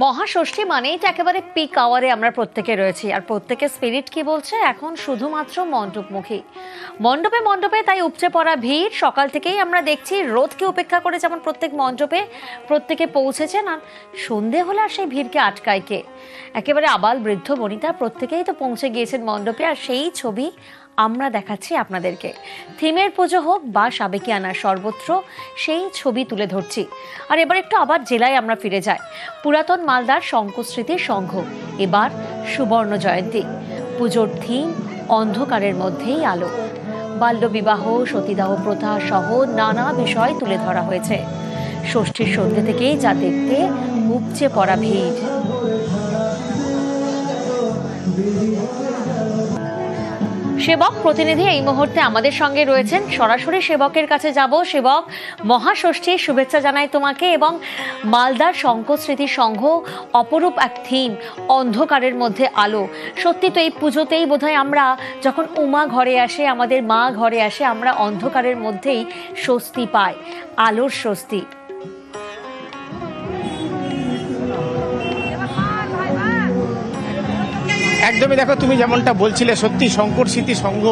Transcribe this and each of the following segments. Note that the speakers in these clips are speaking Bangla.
মহাষষ্ঠী মানেই তো একেবারে পিক আওয়ারে আমরা প্রত্যেকে রয়েছি, আর প্রত্যেকের স্পিরিট কি বলছে এখন শুধুমাত্র মণ্ডপমুখী। মণ্ডপে মণ্ডপে তাই উপচে পড়া ভিড়। সকাল থেকেই আমরা দেখছি রোদকে উপেক্ষা করে যেমন প্রত্যেক মণ্ডপে প্রত্যেকে পৌঁছেছেন, আর সন্ধে হলে আর সেই ভিড়কে আটকায় কে? একেবারে আবাল বৃদ্ধ বনিতা প্রত্যেকেই তো পৌঁছে গিয়েছেন মণ্ডপে, আর সেই ছবি আমরা দেখাচ্ছি আপনাদেরকে। থিমের পুজো হোক বা সাবেকিয়ানা, সর্বত্র সেই ছবি তুলে ধরছি। আর এবার একটু আবার জেলায় আমরা ফিরে যাই। পুরাতন মালদার শঙ্করস্মৃতি সংঘ, এবার সুবর্ণ জয়ন্তী। পুজোর থিম অন্ধকারের মধ্যেই আলো। বাল্যবিবাহ, সতীদাহ প্রথা সহ নানা বিষয় তুলে ধরা হয়েছে। ষষ্ঠীর সন্ধ্যে থেকেই যা দেখতে উপচে পড়া ভিড়। সেবক প্রতিনিধি এই মুহূর্তে আমাদের সঙ্গে রয়েছেন, সরাসরি সেবকের কাছে যাব। সেবক, মহাষষ্ঠীর শুভেচ্ছা জানাই তোমাকে। এবং মালদার শঙ্করস্মৃতি সংঘ, অপরূপ এক থিম, অন্ধকারের মধ্যে আলো। সত্যি তো এই পুজোতেই বোধহয় আমরা যখন উমা ঘরে আসে, আমাদের মা ঘরে আসে, আমরা অন্ধকারের মধ্যেই স্বস্তি পাই, আলোর স্বস্তি। একদমই, দেখো তুমি যেমনটা বলছিলে, সত্যি শঙ্করস্মৃতি সংঘ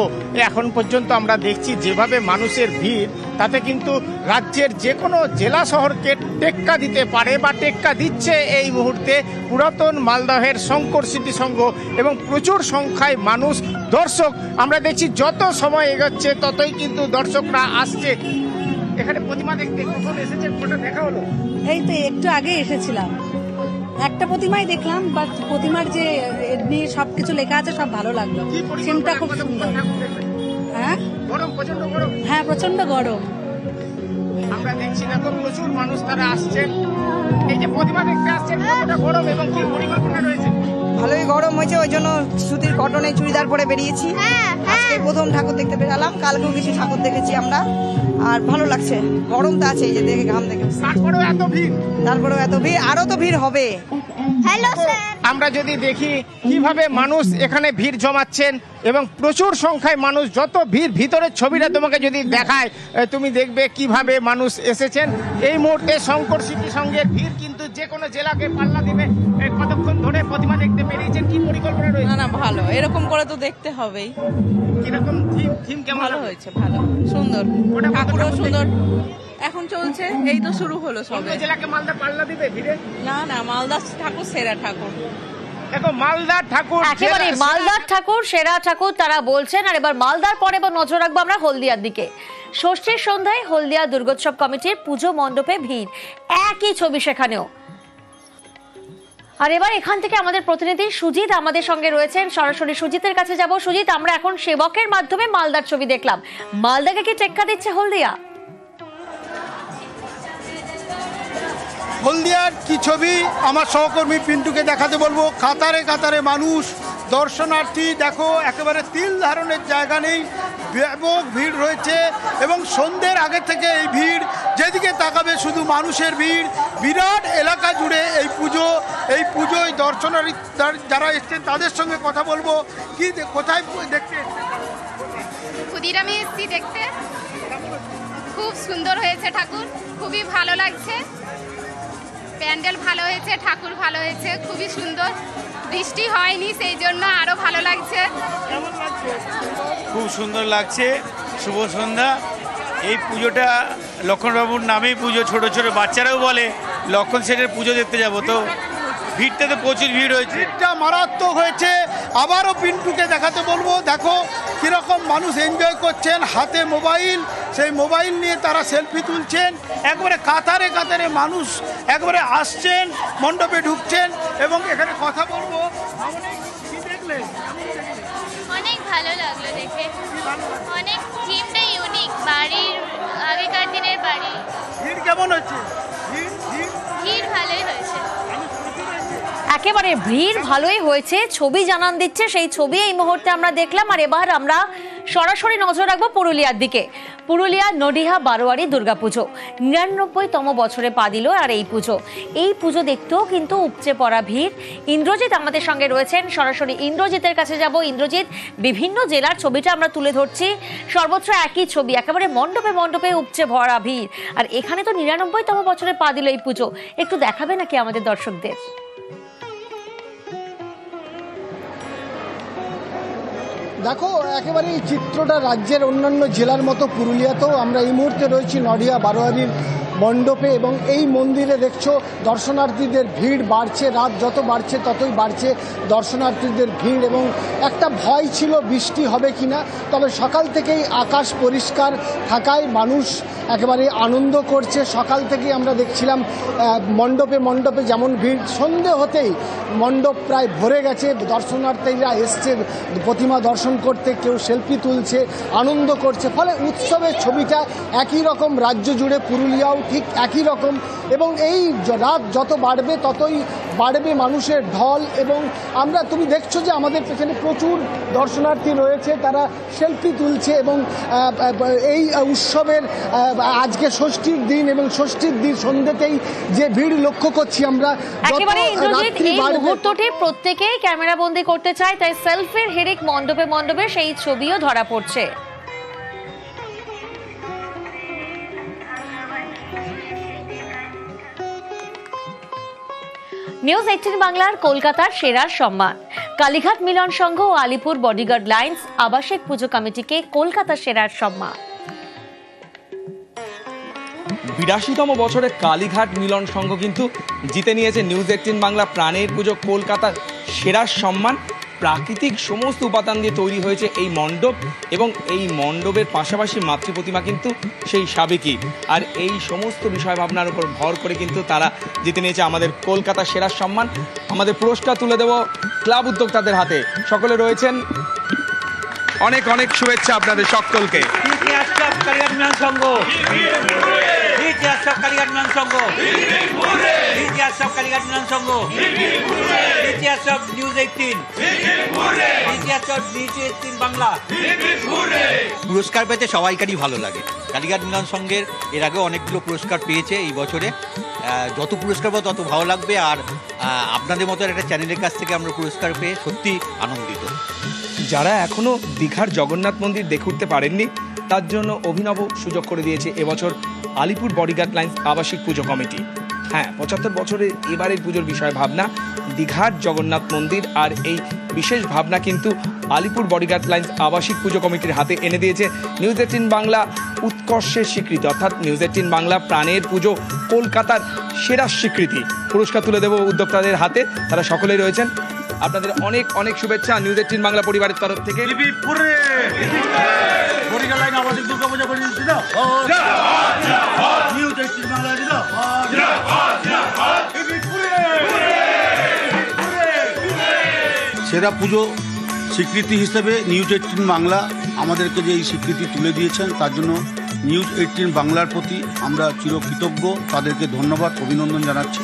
এখন পর্যন্ত আমরা দেখছি যেভাবে মানুষের ভিড়, তাতে কিন্তু রাজ্যের যে কোনো জেলা শহরকে টেক্কা দিতে পারে বা টেক্কা দিচ্ছে এই মুহূর্তে পুরাতন মালদহের শঙ্করস্মৃতি সংঘ। এবং প্রচুর সংখ্যায় মানুষ, দর্শক আমরা দেখছি, যত সময় এগোচ্ছে ততই কিন্তু দর্শকরা আসছে এখানে প্রতিমা দেখতে। কখন এসেছে ফটো দেখা হলো? এই তো একটু আগে এসেছিলাম, একটা প্রতিমাই দেখলাম, বাট প্রতিমার যে এমনি সবকিছু লেখা আছে সব ভালো লাগলো। সিনটা খুব সুন্দর। হ্যাঁ, গরম, প্রচন্ড গরম। হ্যাঁ, প্রচন্ড গরম। আমরা দেখছি দেখো প্রচুর মানুষ তারা আসছেন, এই যে প্রতিমা দেখতে আসছেন। কতটা গরম এবং কি পরিকল্পনা রয়েছে? ভালোই গরম হয়েছে, ওই জন্য সুতির কটনে চুড়িদার পরে বেরিয়েছি। আজকে প্রথম ঠাকুর দেখতে বেরালাম, কালকেও কিছু ঠাকুর দেখেছি আমরা, আর ভালো লাগছে। গরম তো আছে, এই যে দেখে ঘাম দেখে। তারপরেও এত ভিড়, আরো তো ভিড় হবে। আমরা যদি দেখি কিভাবে মানুষ এখানে ভিড় জমাচ্ছেন এবং প্রচুর সংখ্যায় মানুষ, যত ভিড়, ভিতরের ছবিটা তোমাকে যদি দেখায় তুমি দেখবে কিভাবে মানুষ এসেছেন। এই মুহূর্তে শঙ্করস্মৃতি সংঘের ভিড় কিন্তু যে কোনো জেলাকে পাল্লা দেবে। কতক্ষণ ধরে প্রতিমা দেখতে বেরিয়েছেন, কি পরিকল্পনা রয়েছে? না ভালো, এরকম করে তো দেখতে হবেই। কিরকম থিম কেমন ভালো হয়েছে, ভালো, সুন্দর, ঠাকুরও সুন্দর। এখন চলছে, এই তো শুরু হলো সবে। জেলাকে মালদা পাল্লা দিবে ভিড়ে? না, মালদা ঠাকুর সেরা ঠাকুর। দেখো মালদার ঠাকুর, একেবারে মালদার ঠাকুর সেরা ঠাকুর তারা বলছেন। আর এবার মালদার পরে এবার নজর রাখবো আমরা হলদিয়ার দিকে। ষষ্ঠীর সন্ধ্যায় হলদিয়া দুর্গোৎসব কমিটির পুজো মণ্ডপে ভিড়, একই ছবি সেখানেও। আর এবার এখান থেকে আমাদের প্রতিনিধি সুজিত আমাদের সঙ্গে রয়েছেন, সরাসরি সুজিতের কাছে যাব। সুজিত, আমরা এখন সেবকের মাধ্যমে মালদার ছবি দেখলাম, মালদাকে কি টেক্কা দিচ্ছে হলদিয়া? হলদিয়ার কি ছবি আমার সহকর্মী পিন্টুকে দেখাতে বলবো। কাতারে কাতারে মানুষ, দর্শনার্থী, দেখো একেবারে তিল ধারণের জায়গা নেই, ব্যাপক ভিড় রয়েছে। এবং সন্ধ্যের আগে থেকে এই ভিড়, যেদিকে তাকাবে শুধু মানুষের ভিড়। বিরাট এলাকা জুড়ে এই পুজোয় দর্শনার্থী যারা এসছেন তাদের সঙ্গে কথা বলবো। কি কোথায় দেখতে? ক্ষুদিরামে এসছি দেখতে, খুব সুন্দর হয়েছে ঠাকুর, খুবই ভালো লাগছে। প্যান্ডেল ভালো হয়েছে, ঠাকুর ভালো হয়েছে, খুবই সুন্দর। বৃষ্টি হয়নি, সেই জন্য আরো ভালো লাগছে। খুব সুন্দর লাগছে। শুভ সন্ধ্যা। এই পুজোটা লক্ষণবাবুর নামেই পুজো, ছোট ছোট বাচ্চারাও বলে লক্ষণ সেটের পুজো দেখতে যাব। তো ভিড়টা তো প্রচুর ভিড় হয়েছে, ভিড়টা মারাত্মক হয়েছে। আবারও পিন্টুকে দেখাতে বলবো, দেখো কীরকম মানুষ এনজয় করছেন, হাতে মোবাইল, সেই মোবাইল নিয়ে তারা সেলফি তুলছেন। একবারে কাতারে কাতারে মানুষ একবারে আসছেন, মণ্ডপে ঢুকছেন এবং এখানে কথা বলবো। কি দেখলে? অনেক ভালো লাগলো দেখে, অনেক থিমটা ইউনিক, বাড়ির আগেকার দিনের বাড়ি। ভিড় কেমন হচ্ছে? ভিড় ভালোই হয়েছে, একেবারে ভিড় ভালোই হয়েছে, ছবি জানান দিচ্ছে, সেই ছবি এই মুহূর্তে আমরা দেখলাম। আর এবার আমরা সরাসরি নজর রাখবো পুরুলিয়ার দিকে। পুরুলিয়ার নডিহা বারোয়ারি দুর্গাপুজো ৯৯তম বছরে পা দিল। আর এই পুজো দেখতেও কিন্তু উপচে পড়া ভিড়। ইন্দ্রজিৎ আমাদের সঙ্গে রয়েছেন, সরাসরি ইন্দ্রজিতের কাছে যাব। ইন্দ্রজিৎ, বিভিন্ন জেলার ছবিটা আমরা তুলে ধরছি, সর্বত্র একই ছবি, একেবারে মণ্ডপে মণ্ডপে উপচে ভরা ভিড়। আর এখানে তো ৯৯তম বছরে পা দিল এই পুজো, একটু দেখাবে নাকি আমাদের দর্শকদের? দেখো একেবারে এই চিত্রটা রাজ্যের অন্যান্য জেলার মতো পুরুলিয়াতেও আমরা এই মুহূর্তে রয়েছি নডিহা বারোয়ারির মণ্ডপে এবং এই মন্দিরে দেখছো দর্শনার্থীদের ভিড় বাড়ছে, রাত যত বাড়ছে ততই বাড়ছে দর্শনার্থীদের ভিড় এবং একটা ভয় ছিল বৃষ্টি হবে কিনা, তবে সকাল থেকেই আকাশ পরিষ্কার থাকায় মানুষ একেবারে আনন্দ করছে। সকাল থেকেই আমরা দেখছিলাম মণ্ডপে মণ্ডপে যেমন ভিড়, সন্ধে হতেই মণ্ডপ প্রায় ভরে গেছে, দর্শনার্থীরা এসছে প্রতিমা দর্শন করতে, কেউ সেলফি তুলছে, আনন্দ করছে, ফলে উৎসবের ছবিটা একই রকম রাজ্য জুড়ে, পুরুলিয়াও ঠিক একই রকম। এবং এই রাত যত বাড়বে ততই বাড়বে মানুষের ঢল এবং তুমি দেখছো যে আমাদের পেছনে প্রচুর দর্শনার্থী রয়েছে, তারা সেলফি তুলছে এবং এই উৎসবের আজকে ষষ্ঠীর দিন এবং ষষ্ঠীর দিন সন্ধ্যেতেই যে ভিড় লক্ষ্য করছি আমরা, একেবারে ইন্দ্রজিৎ এই মুহূর্তটি প্রত্যেকেই ক্যামেরা বন্দি করতে চায়, তাই সেলফির হিড়িক মণ্ডপে মণ্ডপে সেই ছবিও ধরা পড়ছে। নিউজ 18 বাংলার কলকাতার সেরার সম্মান, কালীঘাট মিলন সংঘ ও আলিপুর বডিগার্ড লাইন্স আবাসিক পুজো কমিটিকে কলকাতা সেরার সম্মান। 82তম বছরে কালীঘাট মিলন সংঘ কিন্তু জিতে নিয়েছে নিউজ 18 বাংলা প্রাণের পুজো কলকাতার সেরার সম্মান। প্রাকৃতিক সমস্ত উপাদান দিয়ে তৈরি হয়েছে এই মণ্ডপ এবং এই মণ্ডপের পাশাপাশি মাতৃ প্রতিমা কিন্তু সেই সাবেকি, আর এই সমস্ত বিষয় ভাবনার উপর ভর করে কিন্তু তারা জিতে নিয়েছে আমাদের কলকাতা সেরার সম্মান। আমাদের পুরস্কার তুলে দেব ক্লাব উদ্যোক্তাদের হাতে, সকলে রয়েছেন, অনেক অনেক শুভেচ্ছা আপনাদের সকলকে। পুরস্কার পেতে সবাইকারই ভালো লাগে। কালীঘাট মিলন সংঘের এর আগে অনেকগুলো পুরস্কার পেয়েছে, এই বছরে যত পুরস্কার পাবো তত ভালো লাগবে। আর আপনাদের মতো একটা চ্যানেলের কাছ থেকে আমরা পুরস্কার পেয়ে সত্যি আনন্দিত। যারা এখনো দীঘার জগন্নাথ মন্দির দেখে উঠতে পারেননি তার জন্য অভিনব সুযোগ করে দিয়েছে এবছর আলিপুর বডিগার্ড লাইন্স আবাসিক পুজো কমিটি। হ্যাঁ, 75 বছরের এবারের পুজোর বিষয় ভাবনা দীঘার জগন্নাথ মন্দির, আর এই বিশেষ ভাবনা কিন্তু আলিপুর বডিগার্ড লাইন্স আবাসিক পুজো কমিটির হাতে এনে দিয়েছে নিউজ 18 বাংলা উৎকর্ষের স্বীকৃতি, অর্থাৎ নিউজ 18 বাংলা প্রাণের পুজো কলকাতার সেরা স্বীকৃতি। পুরস্কার তুলে দেব উদ্যোক্তাদের হাতে, তারা সকলেই রয়েছেন। আপনাদের অনেক অনেক শুভেচ্ছা নিউজ 18 বাংলা পরিবারের তরফ থেকে। সেরা পুজো স্বীকৃতি হিসেবে নিউজ 18 বাংলা আমাদেরকে যে এই স্বীকৃতি তুলে দিয়েছেন তার জন্য নিউজ 18 বাংলার প্রতি আমরা চিরকৃতজ্ঞ, তাদেরকে ধন্যবাদ অভিনন্দন জানাচ্ছি।